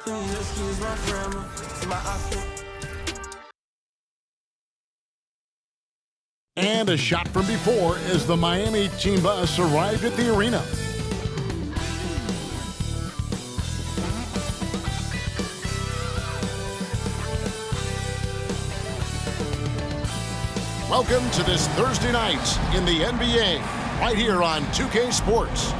Excuse my grammar. See my outfit. And a shot from before as the Miami team bus arrived at the arena. Welcome to this Thursday night in the NBA, right here on 2K Sports.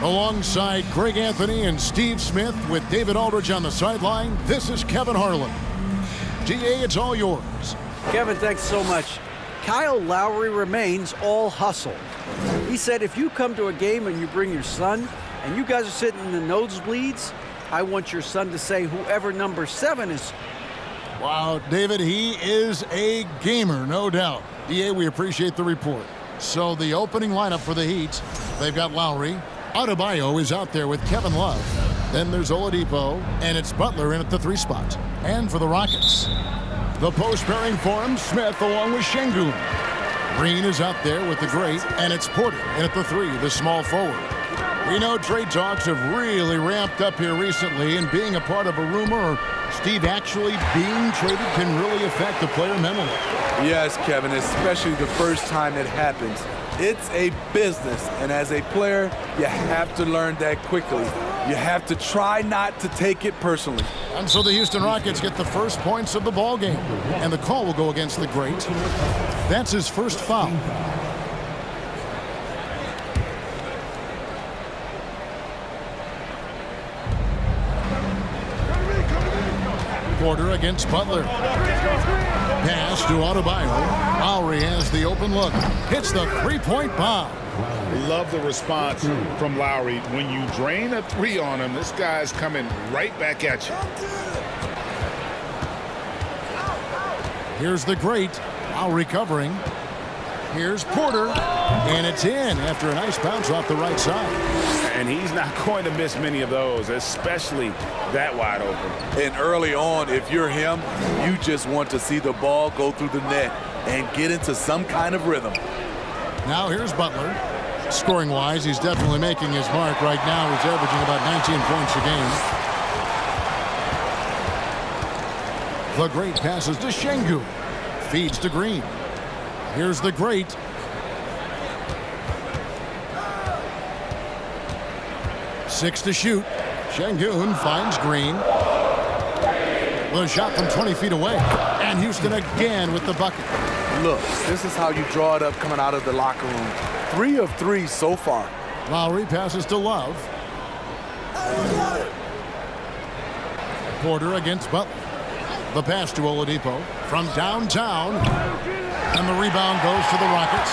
Alongside Greg Anthony and Steve Smith with David Aldridge on the sideline, this is Kevin Harlan. DA, it's all yours. Kevin, thanks so much. Kyle Lowry remains all hustle. He said if you come to a game and you bring your son and you guys are sitting in the nosebleeds, I want your son to say whoever number 7 is. Wow, David, he is a gamer, no doubt. DA, we appreciate the report. So the opening lineup for the Heat, they've got Lowry. Adebayo is out there with Kevin Love. Then there's Oladipo, and it's Butler in at the 3 spot. And for the Rockets, the post pairing for him, Smith along with Şengün. Green is out there with the great, and it's Porter in at the 3, the small forward. We know trade talks have really ramped up here recently, and being a part of a rumor or Steve actually being traded can really affect the player mentally. Yes, Kevin, especially the first time it happens. It's a business, and as a player, you have to learn that quickly. You have to try not to take it personally. And so the Houston Rockets get the first points of the ball game, and the call will go against the great. That's his first foul. Porter against Butler. Pass to Adebayo. Lowry has the open look. Hits the three-point bomb. Love the response from Lowry. When you drain a 3 on him, this guy's coming right back at you. Here's the great. Lowry covering. Here's Porter. And it's in after a nice bounce off the right side. And he's not going to miss many of those, especially that wide open. And early on, if you're him, you just want to see the ball go through the net and get into some kind of rhythm. Now here's Butler. Scoring-wise, he's definitely making his mark right now. He's averaging about 19 points a game. The great passes to Şengün. Feeds to Green. Here's the great. Six to shoot. Şengün finds Green. The shot from 20 feet away. And Houston again with the bucket. Look, this is how you draw it up coming out of the locker room. 3 of 3 so far. Lowry passes to Love. Porter against Butler. The pass to Oladipo from downtown. And the rebound goes to the Rockets.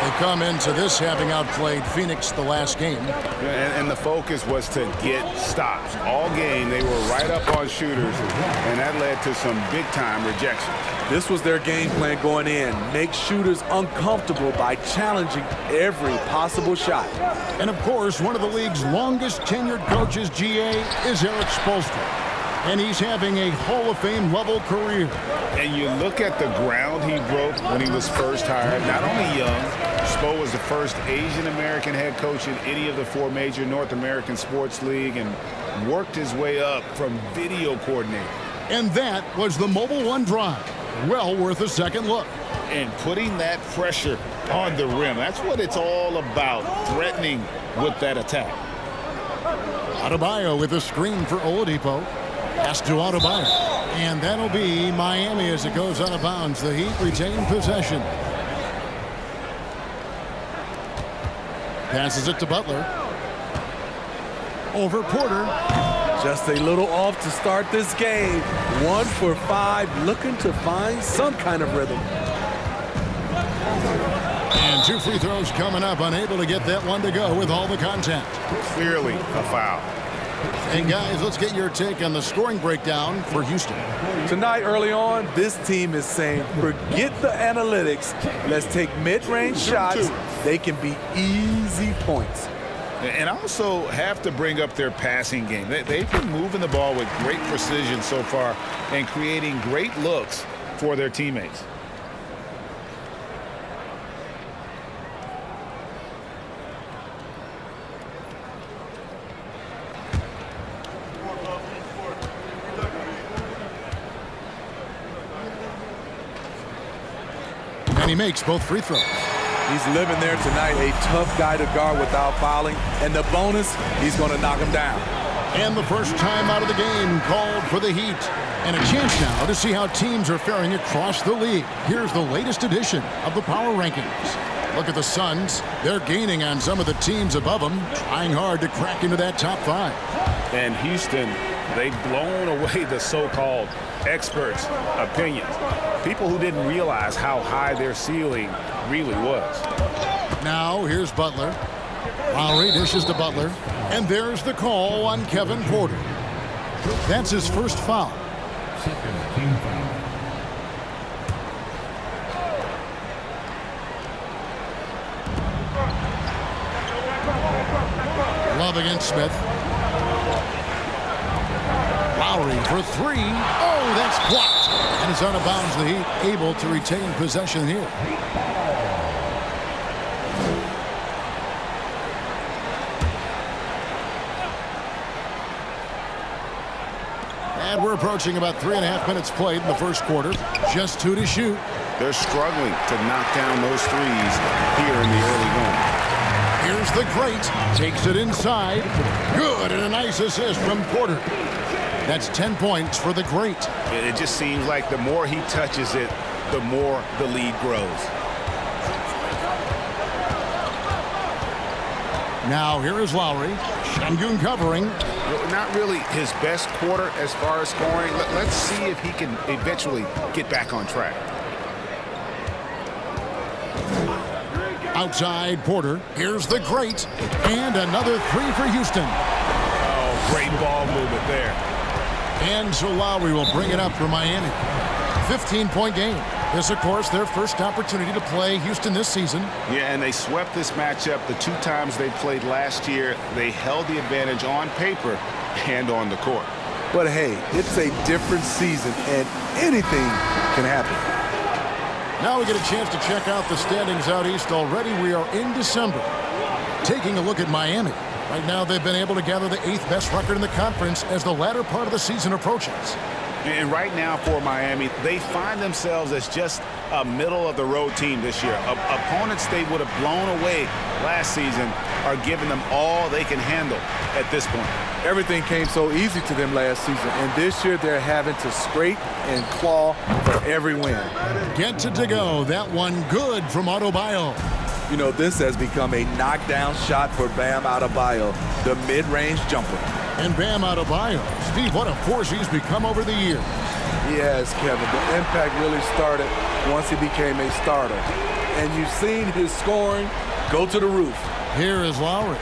They come into this having outplayed Phoenix the last game. And the focus was to get stops. All game, they were right up on shooters, and that led to some big-time rejection. This was their game plan going in. Make shooters uncomfortable by challenging every possible shot. And, of course, one of the league's longest-tenured coaches, GA, is Eric Spoelstra. And he's having a Hall of Fame level career. And you look at the ground he broke when he was first hired. Not only young, Spo was the first Asian-American head coach in any of the 4 major North American sports league and worked his way up from video coordinator. And that was the Mobile One drive. Well worth a second look. And putting that pressure on the rim, that's what it's all about, threatening with that attack. Adebayo with a screen for Oladipo. Pass to Adebayo. And that'll be Miami as it goes out of bounds. The Heat retain possession. Passes it to Butler. Over Porter. Just a little off to start this game. 1 for 5, looking to find some kind of rhythm. And 2 free throws coming up. Unable to get that one to go with all the contact. Clearly a foul. And guys, let's get your take on the scoring breakdown for Houston. Tonight, early on, this team is saying, forget the analytics. Let's take mid-range shots. They can be easy points. And also have to bring up their passing game. They've been moving the ball with great precision so far and creating great looks for their teammates. he makes both free throws. He's living there tonight, a tough guy to guard without fouling. And the bonus, he's going to knock him down. And the first time out of the game called for the Heat. And a chance now to see how teams are faring across the league. Here's the latest edition of the Power Rankings. Look at the Suns. They're gaining on some of the teams above them, trying hard to crack into that top 5. And Houston, they've blown away the so-called experts' opinions. People who didn't realize how high their ceiling really was. Now here's Butler. Lowry dishes to Butler. And there's the call on Kevin Porter. That's his first foul. Second team foul. Love against Smith. Lowry for 3. Oh, that's blocked. And it's out of bounds. The Heat able to retain possession here. And we're approaching about 3.5 minutes played in the first quarter. Just 2 to shoot. They're struggling to knock down those threes here in the early going. Here's the great. Takes it inside. Good, and a nice assist from Porter. That's 10 points for the great. It just seems like the more he touches it, the more the lead grows. Now here is Lowry. Şengün covering. Not really his best quarter as far as scoring. Let's see if he can eventually get back on track. Outside Porter. Here's the great. And another 3 for Houston. Oh, great ball movement there. And so Lowry will bring it up for Miami. 15-point game. This, of course, their first opportunity to play Houston this season. Yeah, and they swept this matchup the 2 times they played last year. They held the advantage on paper and on the court. But hey, it's a different season, and anything can happen. Now we get a chance to check out the standings out east already. We are in December. Taking a look at Miami. Right now they've been able to gather the 8th best record in the conference as the latter part of the season approaches. And right now for Miami, they find themselves as just a middle-of-the-road team this year. Opponents they would have blown away last season are giving them all they can handle at this point. Everything came so easy to them last season, and this year they're having to scrape and claw for every win. Get to go. That one good from Adebayo. You know, this has become a knockdown shot for Bam Adebayo, the mid-range jumper. And Bam Adebayo. Steve, what a force he's become over the years. He has, Kevin. The impact really started once he became a starter. And you've seen his scoring go to the roof. Here is Lowry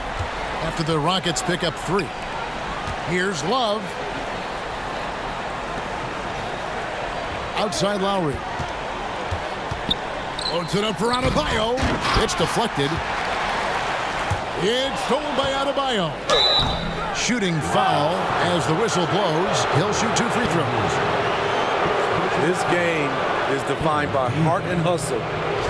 after the Rockets pick up 3. Here's Love. Outside Lowry. Loads it up for Adebayo. It's deflected. It's stolen by Adebayo. Shooting foul as the whistle blows. He'll shoot 2 free throws. This game is defined by heart and hustle.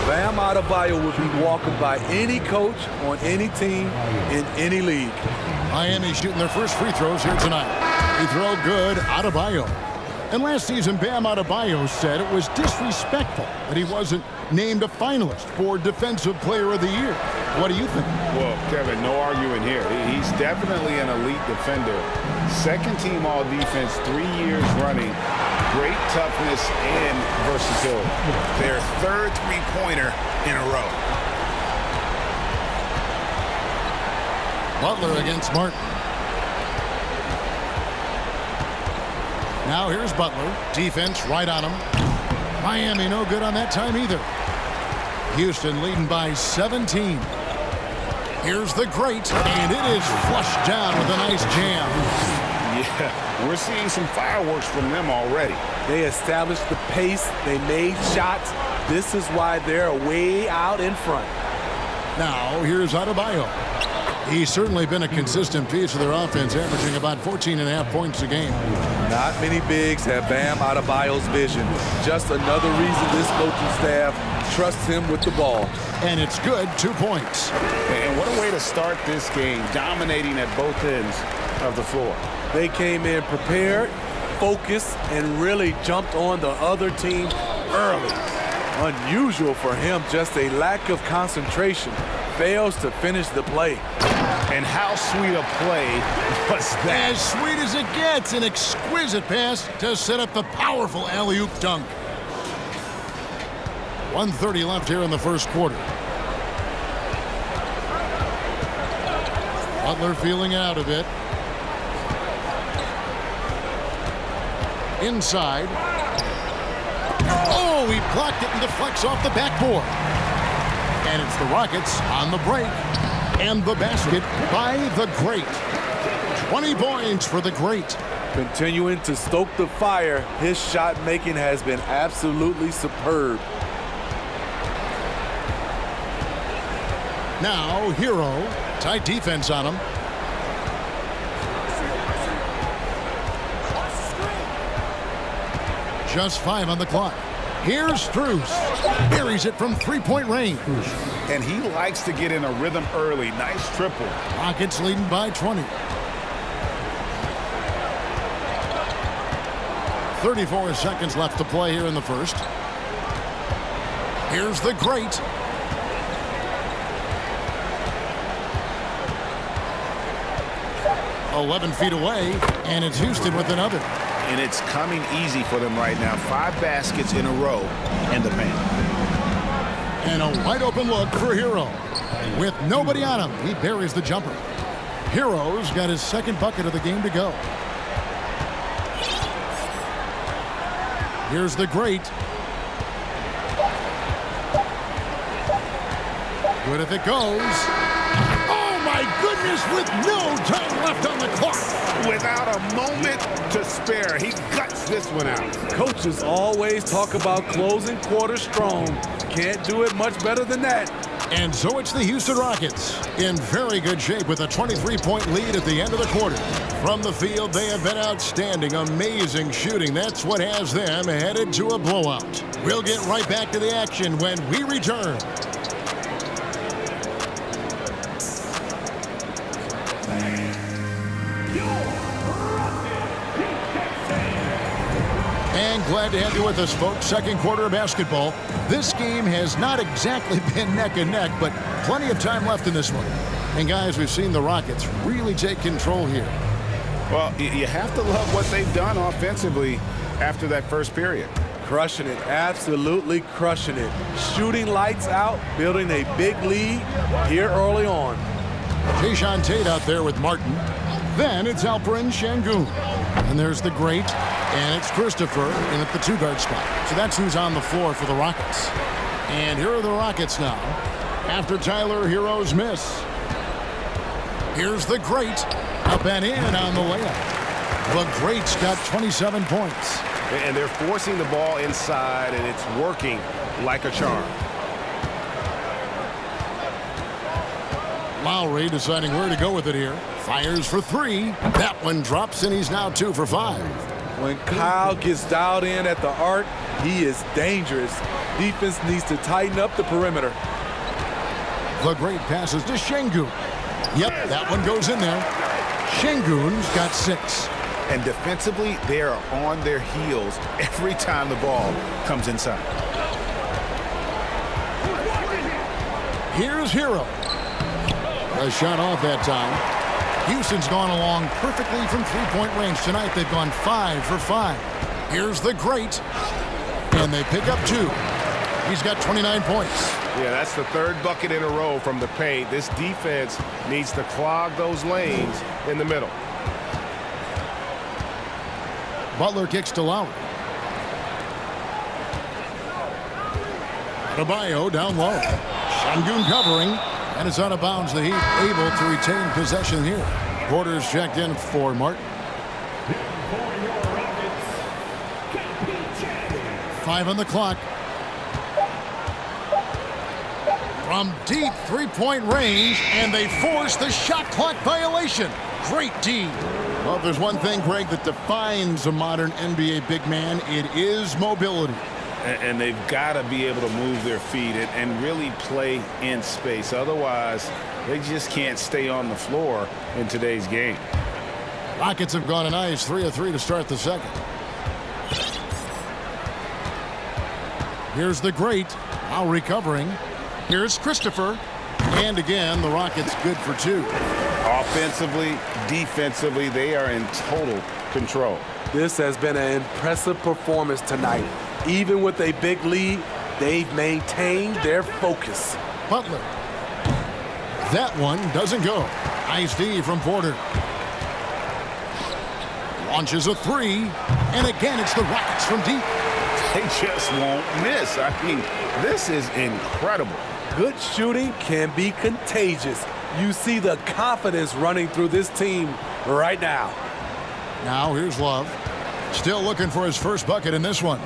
Bam Adebayo would be walking by any coach on any team in any league. Miami shooting their first free throws here tonight. Free throw good, Adebayo. And last season, Bam Adebayo said it was disrespectful that he wasn't named a finalist for Defensive Player of the Year. What do you think? Well, Kevin, no arguing here. He's definitely an elite defender. Second team all defense 3 years running. Great toughness and versatility. Their third three-pointer in a row. Butler against Martin. Now here's Butler. Defense right on him. Miami no good on that time either. Houston leading by 17. Here's the great, and it is flushed down with a nice jam. Yeah, we're seeing some fireworks from them already. They established the pace. They made shots. This is why they're way out in front. Now here's Adebayo. He's certainly been a consistent piece of their offense, averaging about 14.5 points a game. Not many bigs have Bam Adebayo's vision. Just another reason this coaching staff trusts him with the ball. And it's good, 2 points. And what a way to start this game, dominating at both ends of the floor. They came in prepared, focused, and really jumped on the other team early. Unusual for him, just a lack of concentration. Fails to finish the play. And how sweet a play was that? As sweet as it gets, an exquisite pass to set up the powerful alley-oop dunk. 1:30 left here in the first quarter. Butler feeling out of it. Inside. Oh, he blocked it and deflects off the backboard. And it's the Rockets on the break. And the basket by the Great. 20 points for the Great. Continuing to stoke the fire, his shot making has been absolutely superb. Now, Hero. Tight defense on him. Just 5 on the clock. Here's Strus. Buries it from three-point range. And he likes to get in a rhythm early. Nice triple. Rockets leading by 20. 34 seconds left to play here in the first. Here's the Great. "11 feet away, and it's Houston with another. And it's coming easy for them right now. 5 baskets in a row in the paint. And a wide-open look for Hero. With nobody on him, he buries the jumper. Hero's got his second bucket of the game to go. Here's the Great. Good if it goes. Oh, my goodness, with no time left on the clock. Without a moment to spare, he guts this one out. Coaches always talk about closing quarters strong. Can't do it much better than that. And so it's the Houston Rockets in very good shape with a 23-point lead at the end of the quarter. From the field, they have been outstanding. Amazing shooting. That's what has them headed to a blowout. We'll get right back to the action when we return. And glad to have you with us, folks. Second quarter of basketball. This game has not exactly been neck and neck, but plenty of time left in this one. And guys, we've seen the Rockets really take control here. Well, you have to love what they've done offensively after that first period. Crushing it, absolutely crushing it. Shooting lights out, building a big lead here early on. Jae'Sean Tate out there with Martin. Then it's Alperen Sengun. And there's the Great. And it's Christopher in at the 2-guard spot. So that's who's on the floor for the Rockets. And here are the Rockets now after Tyler Hero's miss. Here's the Great. Up and in on the layup. The Great's got 27 points. And they're forcing the ball inside, and it's working like a charm. Lowry deciding where to go with it here. Fires for 3. That one drops, and he's now 2 for 5. When Kyle gets dialed in at the arc, he is dangerous. Defense needs to tighten up the perimeter. The Great passes to Sengun. Yep, that one goes in there. Sengun's got 6. And defensively, they are on their heels every time the ball comes inside. Here's Hero. A shot off that time. Houston's gone along perfectly from three-point range tonight. They've gone 5 for 5. Here's the Great. And they pick up 2. He's got 29 points. Yeah, that's the 3rd bucket in a row from the paint. This defense needs to clog those lanes in the middle. Butler kicks to Lowry. Adebayo down low. Sengun covering. And it's out of bounds. The Heat able to retain possession here. Quarters checked in for Martin. 5 on the clock. From deep three-point range, and they force the shot clock violation. Great D. Well, if there's one thing, Greg, that defines a modern NBA big man, it is mobility. And they've got to be able to move their feet and really play in space. Otherwise, they just can't stay on the floor in today's game. Rockets have gone a nice 3 of 3 to start the second. Here's the great. Now recovering. Here's Christopher. And again, the Rockets good for 2. Offensively, defensively, they are in total control. This has been an impressive performance tonight. Even with a big lead, they've maintained their focus. Butler. That one doesn't go. Nice D from Porter. Launches a 3. And again, it's the Rockets from deep. They just won't miss. I mean, this is incredible. Good shooting can be contagious. You see the confidence running through this team right now. Now here's Love. Still looking for his first bucket in this one.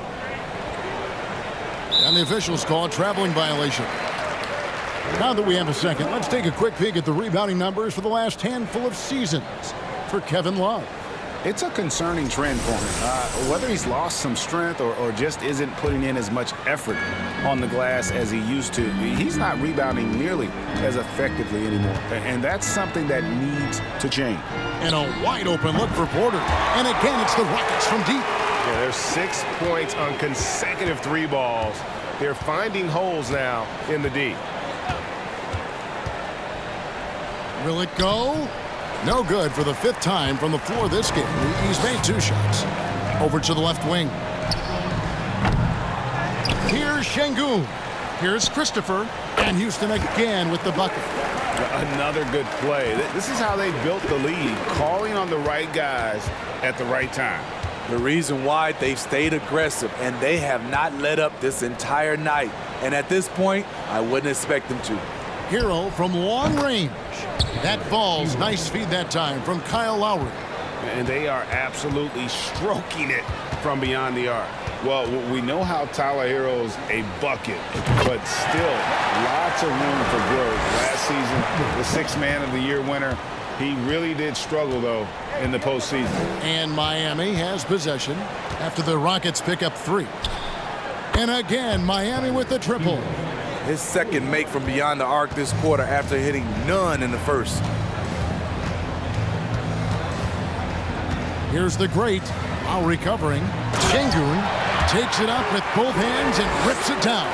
And the officials call a traveling violation. Now that we have a second, let's take a quick peek at the rebounding numbers for the last handful of seasons for Kevin Love. It's a concerning trend for him. Whether he's lost some strength or just isn't putting in as much effort on the glass as he used to, he's not rebounding nearly as effectively anymore. And that's something that needs to change. And a wide open look for Porter. And again, it's the Rockets from deep. Yeah, there's 6 points on consecutive 3 balls. They're finding holes now in the D. Will it go? No good for the 5th time from the floor this game. He's made 2 shots. Over to the left wing. Here's Şengün. Here's Christopher. And Houston again with the bucket. Another good play. This is how they built the lead, calling on the right guys at the right time. The reason why they've stayed aggressive and they have not let up this entire night. And at this point, I wouldn't expect them to. Hero from long range. That ball's nice feed that time from Kyle Lowry. And they are absolutely stroking it from beyond the arc. Well, we know how Tyler Hero's a bucket, but still lots of room for growth. Last season, the 6th Man of the Year winner, he really did struggle, though, in the postseason. And Miami has possession after the Rockets pick up 3. And again, Miami with the triple. His second make from beyond the arc this quarter after hitting none in the first. Here's the great, while recovering. Şengün takes it up with both hands and rips it down.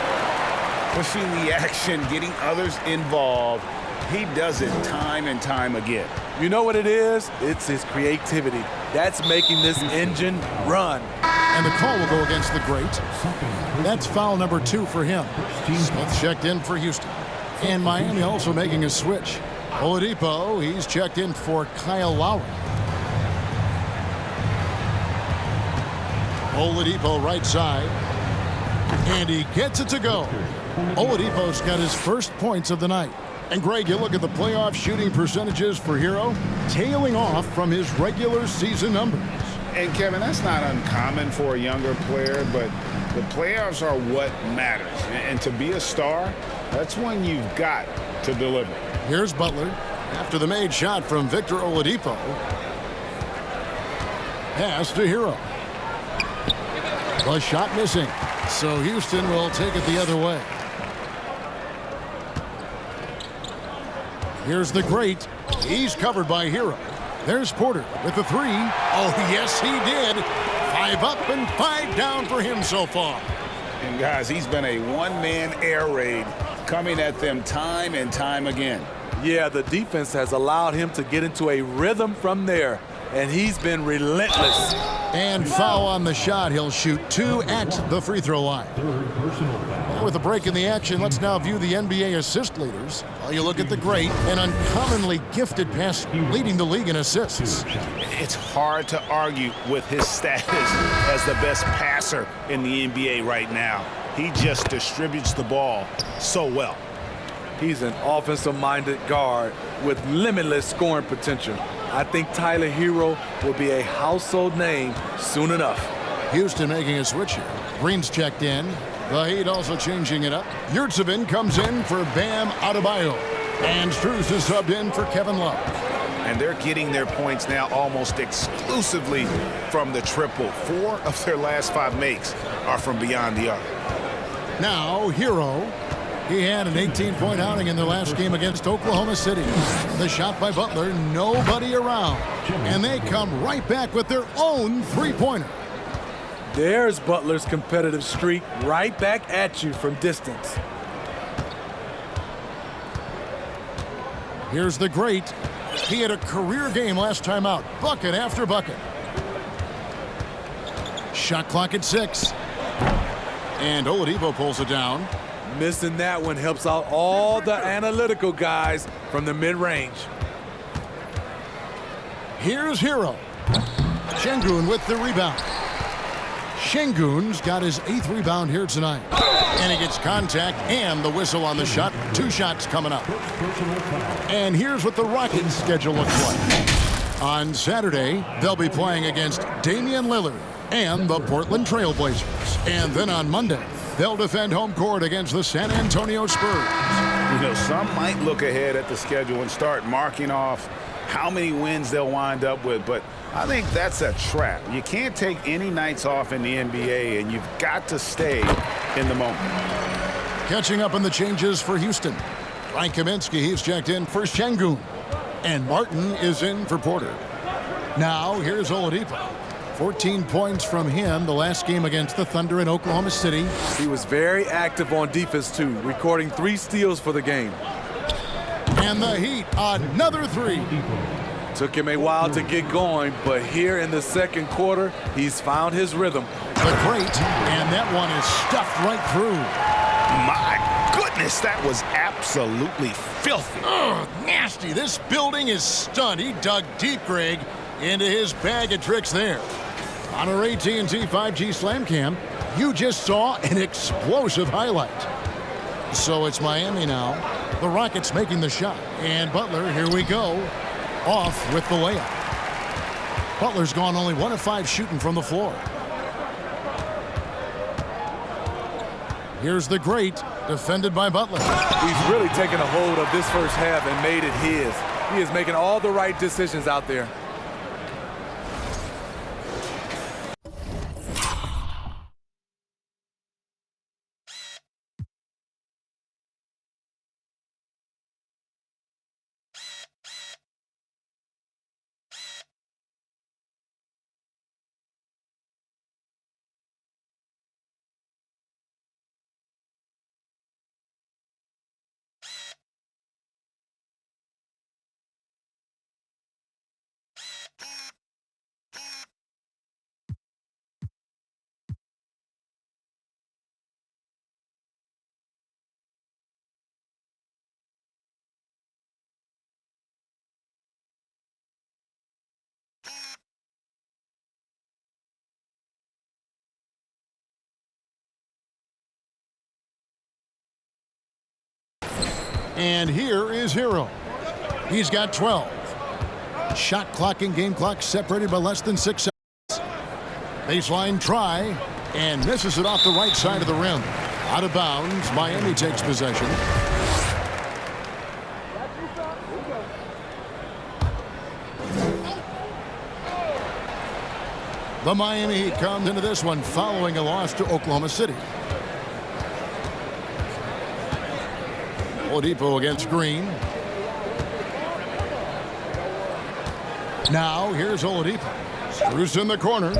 Pushing the action, getting others involved. He does it time and time again. You know what it is? It's his creativity. That's making this engine run. And the call will go against the great. That's foul number 2 for him. Smith checked in for Houston. And Miami also making a switch. Oladipo, he's checked in for Kyle Lowry. Oladipo right side. And he gets it to go. Oladipo's got his first points of the night. And Greg, you look at the playoff shooting percentages for Hero, tailing off from his regular season numbers. And Kevin, that's not uncommon for a younger player, but the playoffs are what matters. And to be a star, that's when you've got to deliver. Here's Butler after the made shot from Victor Oladipo. Pass to Hero. The shot missing. So Houston will take it the other way. Here's the great. He's covered by Hero. There's Porter with the 3. Oh, yes, he did. 5 up and 5 down for him so far. And guys, he's been a one-man air raid coming at them time and time again. Yeah, the defense has allowed him to get into a rhythm from there, and he's been relentless. And foul on the shot. He'll shoot 2 at the free throw line. With a break in the action, let's now view the NBA assist leaders. While you look at the great and uncommonly gifted pass leading the league in assists. It's hard to argue with his status as the best passer in the NBA right now. He just distributes the ball so well. He's an offensive-minded guard with limitless scoring potential. I think Tyler Hero will be a household name soon enough. Houston making a switch here. Green's checked in. The Heat also changing it up. Yurtseven comes in for Bam Adebayo. And Strus is subbed in for Kevin Love. And they're getting their points now almost exclusively from the triple. 4 of their last 5 makes are from beyond the arc. Now, Hero. He had an 18-point outing in their last game against Oklahoma City. The shot by Butler, nobody around. And they come right back with their own 3-pointer. There's Butler's competitive streak right back at you from distance. Here's the great. He had a career game last time out. Bucket after bucket. Shot clock at 6. And Oladipo pulls it down. Missing that one helps out all the analytical guys from the mid-range. Here's Hero. Şengün with the rebound. Şengün's got his 8th rebound here tonight. And he gets contact and the whistle on the shot. 2 shots coming up. And here's what the Rockets' schedule looks like. On Saturday, they'll be playing against Damian Lillard and the Portland Trail Blazers. And then on Monday, they'll defend home court against the San Antonio Spurs. You know, some might look ahead at the schedule and start marking off how many wins they'll wind up with, but I think that's a trap. You can't take any nights off in the NBA, and you've got to stay in the moment. Catching up on the changes for Houston. Frank Kaminsky, he's checked in for Şengün. And Martin is in for Porter. Now, here's Oladipo. 14 points from him the last game against the Thunder in Oklahoma City. He was very active on defense, too, recording 3 steals for the game. And the Heat, another 3. Took him a while to get going, but here in the second quarter, he's found his rhythm. The great, and that one is stuffed right through. My goodness, that was absolutely filthy. Ugh, nasty. This building is stunned. He dug deep, Greg, into his bag of tricks there. On our AT&T 5G Slam Cam, you just saw an explosive highlight. So it's Miami now. The Rockets making the shot. And Butler, here we go, off with the layup. Butler's gone only 1 of 5 shooting from the floor. Here's the great, defended by Butler. He's really taken a hold of this first half and made it his. He is making all the right decisions out there. And here is Hero. He's got 12. Shot clock and game clock separated by less than 6 seconds. Baseline try, and misses it off the right side of the rim. Out of bounds, Miami takes possession. The Miami Heat comes into this one following a loss to Oklahoma City. Oladipo against Green. Now here's Oladipo. Screws in the corner.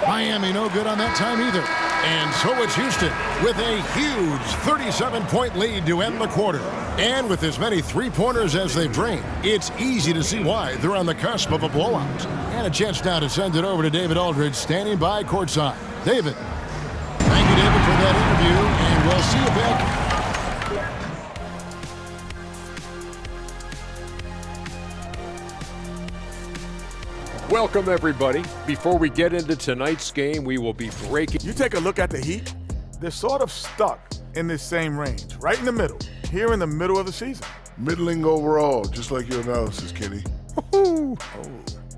Miami no good on that time either. And so it's Houston with a huge 37-point lead to end the quarter. And with as many three-pointers as they've drained, it's easy to see why they're on the cusp of a blowout. And a chance now to send it over to David Aldridge standing by courtside. David. Thank you, David, for that interview, and we'll see you back. Welcome, everybody. Before we get into tonight's game, we will be breaking. You take a look at the Heat, they're sort of stuck in this same range, right in the middle, here in the middle of the season. Middling overall, just like your analysis, Kenny. Oh.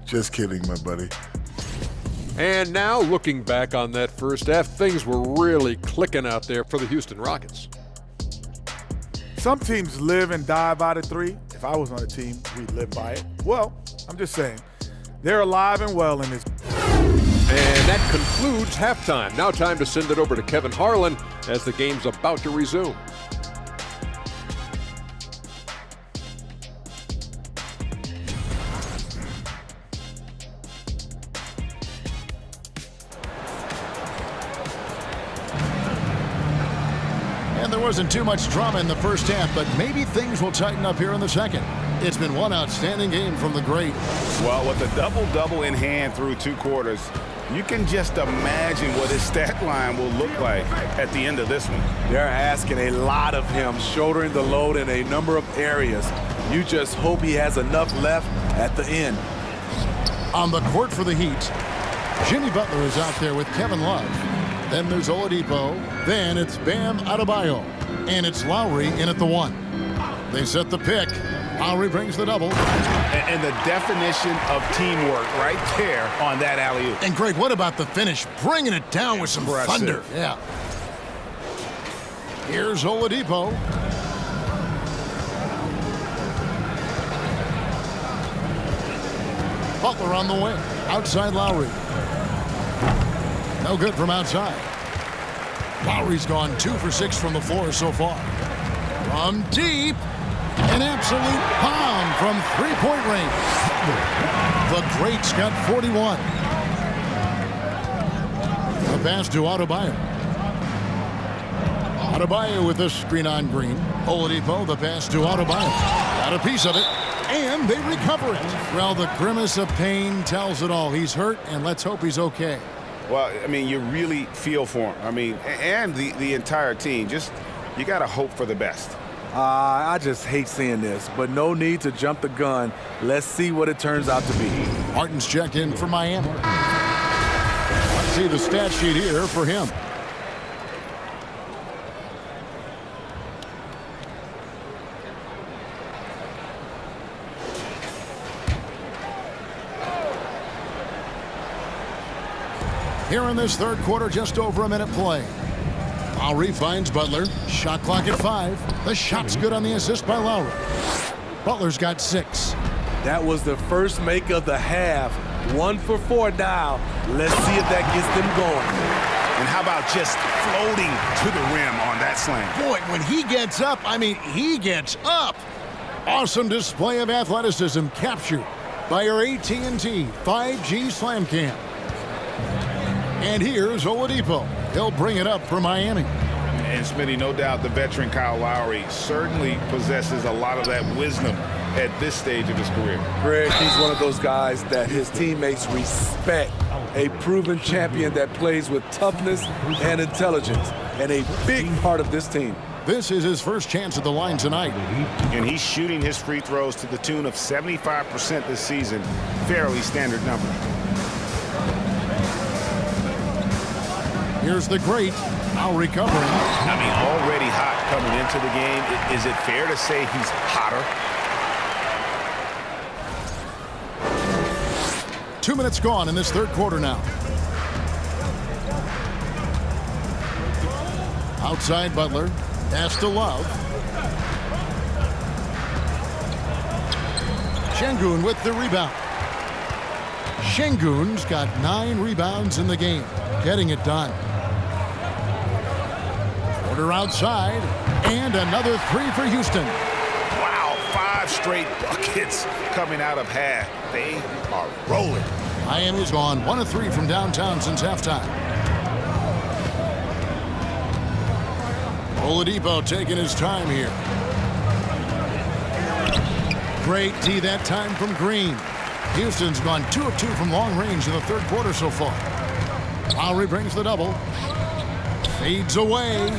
Just kidding, my buddy. And now, looking back on that first half, things were really clicking out there for the Houston Rockets. Some teams live and die by the three. If I was on a team, we'd live by it. Well, I'm just saying, they're alive and well in this. And that concludes halftime. Now time to send it over to Kevin Harlan as the game's about to resume. there wasn't too much drama in the first half, but maybe things will tighten up here in the second. It's been one outstanding game from the great. Well, with a double-double in hand through 2 quarters, you can just imagine what his stat line will look like at the end of this one. They're asking a lot of him, shouldering the load in a number of areas. You just hope he has enough left at the end. On the court for the Heat, Jimmy Butler is out there with Kevin Love. Then there's Oladipo. Then it's Bam Adebayo. And it's Lowry in at the 1. They set the pick. Lowry brings the double. And the definition of teamwork right there on that alley-oop. And Greg, what about the finish? Bringing it down with some thunder. Yeah. Here's Oladipo. Butler on the wing. Outside Lowry. No good from outside. Lowry's gone 2 for 6 from the floor so far. From deep. An absolute bomb from 3-point range. The greats got 41. The pass to Adebayo. Adebayo with a screen on Green. Oladipo, the pass to Adebayo. Got a piece of it, and they recover it. Well, the grimace of pain tells it all. He's hurt, and let's hope he's okay. Well, I mean, you really feel for him. I mean, and the entire team. Just, you got to hope for the best. I just hate seeing this, but no need to jump the gun. Let's see what it turns out to be. Martin's checked in for Miami. Let's see the stat sheet here for him. Here in this third quarter, just over a minute play. Lowry finds Butler. Shot clock at 5. The shot's good on the assist by Lowry. Butler's got 6. That was the first make of the half. 1 for 4 now. Let's see if that gets them going. And how about just floating to the rim on that slam? Boy, when he gets up, I mean, he gets up. Awesome display of athleticism captured by our AT&T 5G Slam Cam. And here's Oladipo. He'll bring it up for Miami. And Smitty, no doubt the veteran Kyle Lowry certainly possesses a lot of that wisdom at this stage of his career. Greg, he's one of those guys that his teammates respect. A proven champion that plays with toughness and intelligence. And a big part of this team. This is his first chance at the line tonight. And he's shooting his free throws to the tune of 75% this season. Fairly standard number. Here's the great, now recovering. I mean, already hot coming into the game. Is it fair to say he's hotter? 2 minutes gone in this third quarter now. Outside Butler, pass to Love. Şengün with the rebound. Şengün's got 9 rebounds in the game, getting it done. Outside, and another 3 for Houston. Wow, 5 straight buckets coming out of half. They are rolling. Miami's gone 1 of 3 from downtown since halftime. Oladipo taking his time here. Great D that time from Green. Houston's gone 2 of 2 from long range in the third quarter so far. Lowry brings the double. Fades away.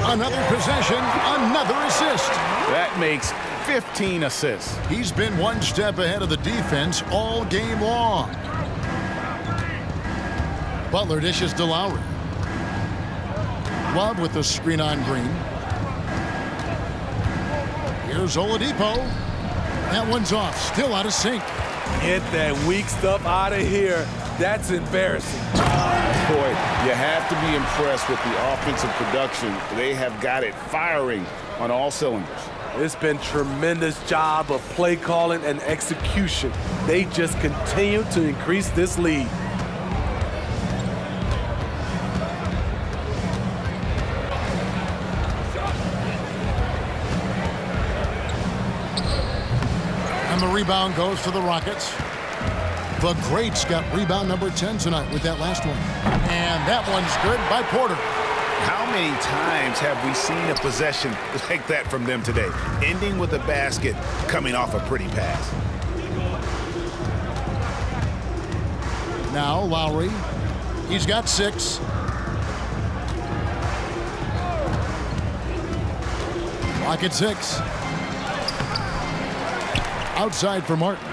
Another possession, another assist. That makes 15 assists. He's been 1 step ahead of the defense all game long. Butler dishes to Lowry. Love with the screen on Green. Here's Oladipo. That one's off, still out of sync. Get that weak stuff out of here. That's embarrassing. Boy, you have to be impressed with the offensive production. They have got it firing on all cylinders. It's been tremendous job of play calling and execution. They just continue to increase this lead. And the rebound goes to the Rockets. The greats got rebound number 10 tonight with that last one. And that one's good by Porter. How many times have we seen a possession like that from them today, ending with a basket coming off a pretty pass? Now Lowry. He's got 6. Clock at 6. Outside for Martin.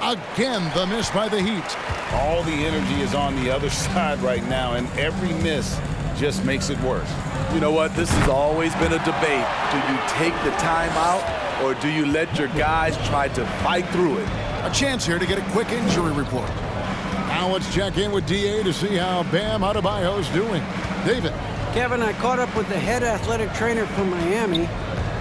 Again, the miss by the Heat. All the energy is on the other side right now, and every miss just makes it worse. You know what? This has always been a debate. Do you take the timeout or do you let your guys try to fight through it? A chance here to get a quick injury report. Now let's check in with DA to see how Bam Adebayo's doing. David. Kevin, I caught up with the head athletic trainer from Miami.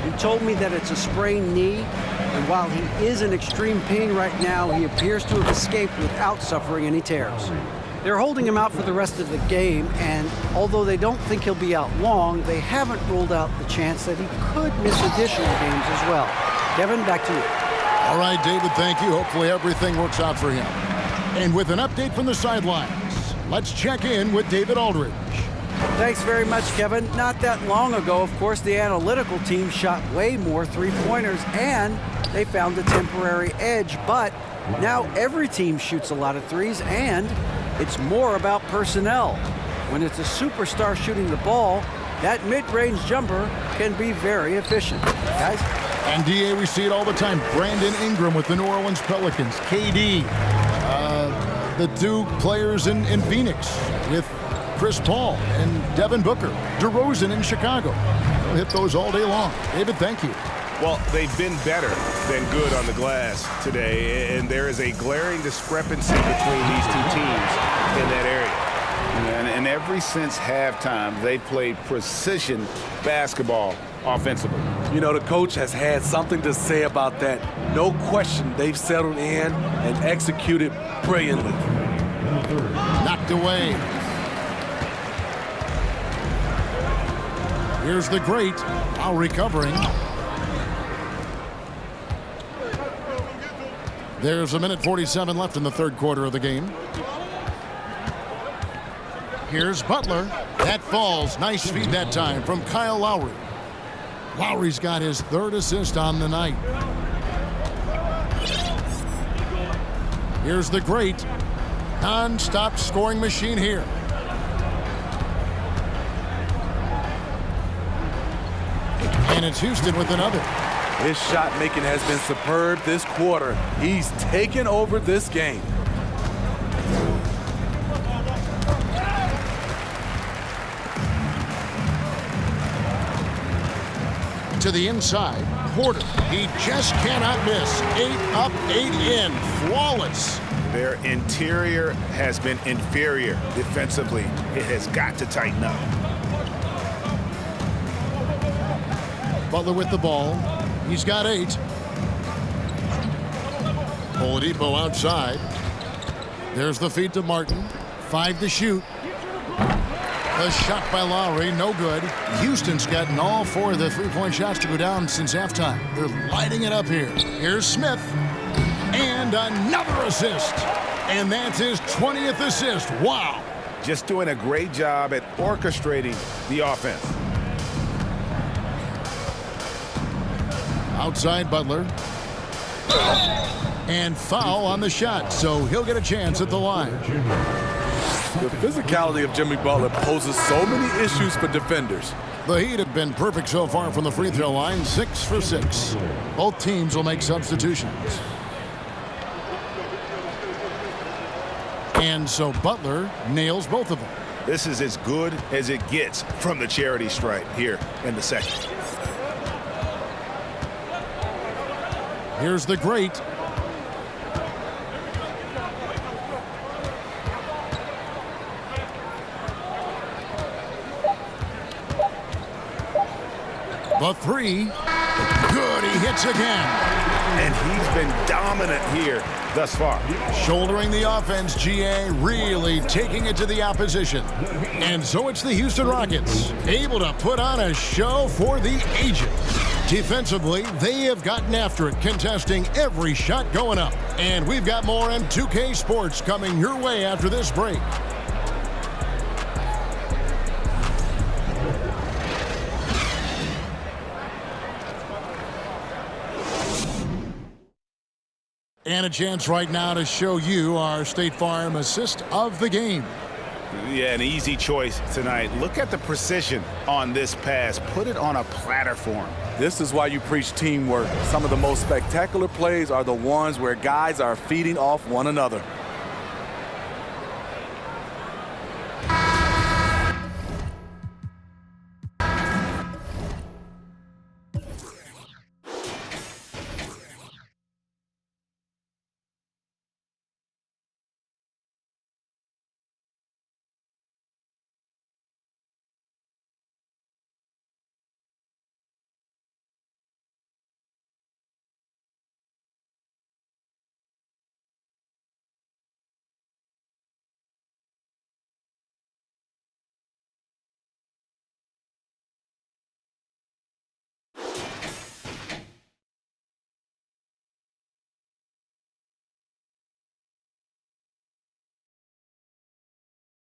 He told me that it's a sprained knee, and while he is in extreme pain right now, he appears to have escaped without suffering any tears. They're holding him out for the rest of the game, and although they don't think he'll be out long, they haven't ruled out the chance that he could miss additional games as well. Kevin, back to you. All right, David, thank you. Hopefully everything works out for him. And with an update from the sidelines, let's check in with David Aldridge. Thanks very much, Kevin. Not that long ago, of course, the analytical team shot way more three-pointers, and they found a temporary edge. But now every team shoots a lot of threes, and it's more about personnel. When it's a superstar shooting the ball, that mid-range jumper can be very efficient. Guys? And DA, we see it all the time. Brandon Ingram with the New Orleans Pelicans. KD, the 2 players in Phoenix with Chris Paul and Devin Booker. DeRozan in Chicago. They'll hit those all day long. David, thank you. Well, they've been better than good on the glass today, and there is a glaring discrepancy between these 2 teams in that area. And ever since halftime, they've played precision basketball offensively. You know, the coach has had something to say about that. No question, they've settled in and executed brilliantly. Knocked away. Here's the great, now recovering. There's 1:47 left in the third quarter of the game. Here's Butler. That falls. Nice feed that time from Kyle Lowry. Lowry's got his 3rd assist on the night. Here's the great non-stop scoring machine here. And it's Houston with another. His shot making has been superb this quarter. He's taken over this game. To the inside, Porter. He just cannot miss. 8 up, 8 in. Flawless. Their interior has been inferior defensively. It has got to tighten up. Butler with the ball. He's got 8. Oladipo outside. There's the feed to Martin. 5 to shoot. The shot by Lowry, no good. Houston's gotten all 4 of the three-point shots to go down since halftime. They're lighting it up here. Here's Smith. And another assist. And that's his 20th assist. Wow. Just doing a great job at orchestrating the offense. Outside Butler. And foul on the shot, so he'll get a chance at the line. The physicality of Jimmy Butler poses so many issues for defenders. The Heat have been perfect so far from the free throw line, 6 for 6. Both teams will make substitutions. And so Butler nails both of them. This is as good as it gets from the charity stripe here in the second. Here's the great. The 3. Good, he hits again. And he's been dominant here thus far. Shouldering the offense, GA really taking it to the opposition. And so it's the Houston Rockets, able to put on a show for the ages. Defensively, they have gotten after it, contesting every shot going up. And we've got more M2K Sports coming your way after this break. And a chance right now to show you our State Farm assist of the game. Yeah, an easy choice tonight. Look at the precision on this pass. Put it on a platter for him. This is why you preach teamwork. Some of the most spectacular plays are the ones where guys are feeding off one another.